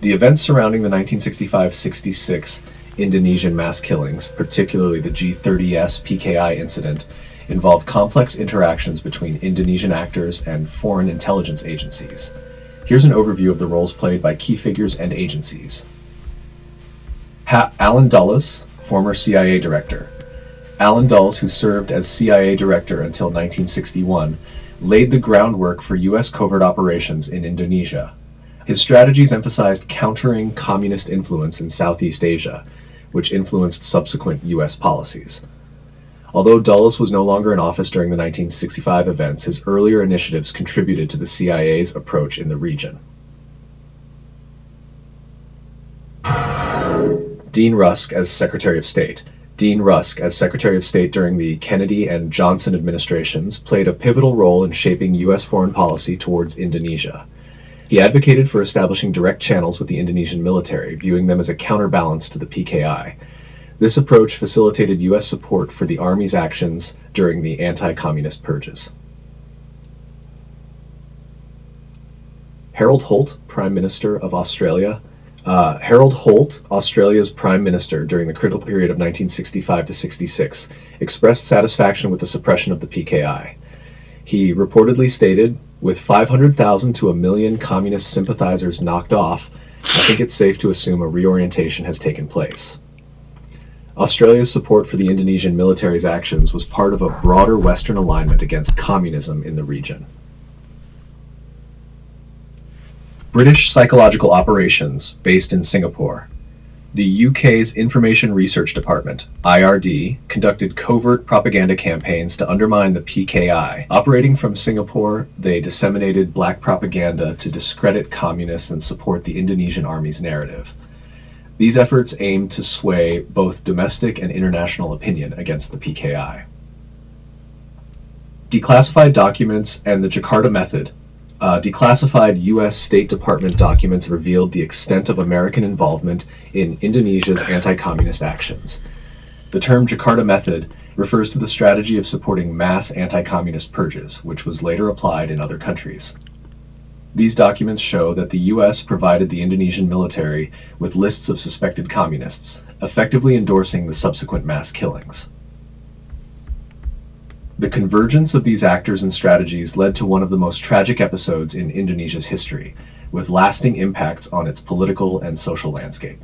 The events surrounding the 1965-66 Indonesian mass killings, particularly the G30S PKI incident, involved complex interactions between Indonesian actors and foreign intelligence agencies. Here's an overview of the roles played by key figures and agencies. Alan Dulles, former CIA director. Alan Dulles, who served as CIA director until 1961, laid the groundwork for U.S. covert operations in Indonesia. His strategies emphasized countering communist influence in Southeast Asia, which influenced subsequent U.S. policies. Although Dulles was no longer in office during the 1965 events, his earlier initiatives contributed to the CIA's approach in the region. Dean Rusk as Secretary of State. Dean Rusk, as Secretary of State during the Kennedy and Johnson administrations, played a pivotal role in shaping U.S. foreign policy towards Indonesia. He advocated for establishing direct channels with the Indonesian military, viewing them as a counterbalance to the PKI. This approach facilitated U.S. support for the Army's actions during the anti-communist purges. Harold Holt, Prime Minister of Australia. Harold Holt, Australia's Prime Minister during the critical period of 1965 to 66, expressed satisfaction with the suppression of the PKI. He reportedly stated, "With 500,000 to 1 million communist sympathizers knocked off, I think it's safe to assume a reorientation has taken place." Australia's support for the Indonesian military's actions was part of a broader Western alignment against communism in the region. British Psychological Operations, based in Singapore. The UK's Information Research Department, IRD, conducted covert propaganda campaigns to undermine the PKI. Operating from Singapore, they disseminated black propaganda to discredit communists and support the Indonesian army's narrative. These efforts aimed to sway both domestic and international opinion against the PKI. Declassified documents and the Jakarta Method. Declassified U.S. State Department documents revealed the extent of American involvement in Indonesia's anti-communist actions. The term Jakarta Method refers to the strategy of supporting mass anti-communist purges, which was later applied in other countries. These documents show that the U.S. provided the Indonesian military with lists of suspected communists, effectively endorsing the subsequent mass killings. The convergence of these actors and strategies led to one of the most tragic episodes in Indonesia's history, with lasting impacts on its political and social landscape.